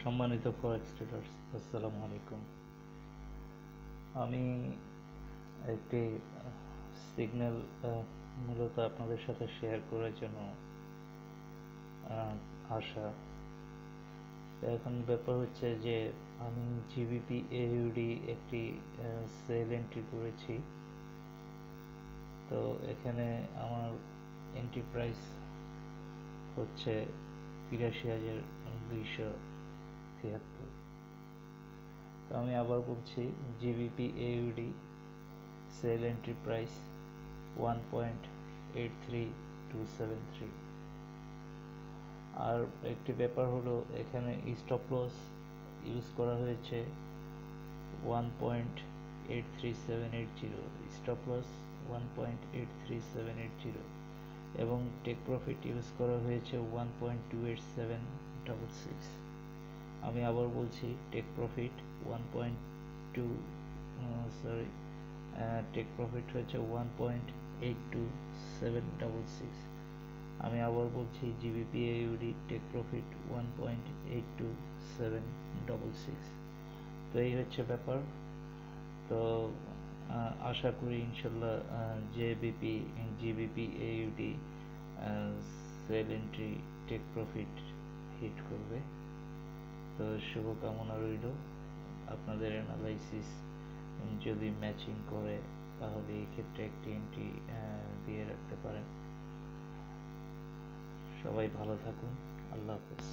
সম্মানিত ফরেক্স ট্রেডার্স, আসসালামু আলাইকুম। আমি একটি সিগন্যাল মূলত আপনাদের সাথে শেয়ার করার জন্য আসা। এখন ব্যাপার হচ্ছে যে আমি জিবিপি এউডি একটি সেল এন্ট্রি করেছি। তো এখানে আমার এন্ট্রি প্রাইস হচ্ছে ৮২,২৭৩। তো আমি আবার বলছি, GBP AUD sell entry price 1.83273। আর একটি ব্যাপার হলো, এখানে স্টপ লস ইউজ করা হয়েছে 1.83780, স্টপ লস 1.83780, এবং টেক প্রফিট ইউজ করা হয়েছে 1.28766। আমি আবার বলছি, টেক প্রফিট 1.2 টেক প্রফিট হচ্ছে 1.82766। আমি আবার বলছি, জিবিপি এউডি টেক প্রফিট 1.82766। তো এই হচ্ছে ব্যাপার। তো আশা করি ইনশাল্লাহ GBP AUD sell entry take profit hit করবে। তো শুভকামনা রইল। আপনাদের অ্যানালাইসিস যদি ম্যাচিং করে তাহলে এই ক্ষেত্রে একটি এন্ট্রি দিয়ে রাখতে পারেন। সবাই ভালো থাকুন। আল্লাহ হাফেজ।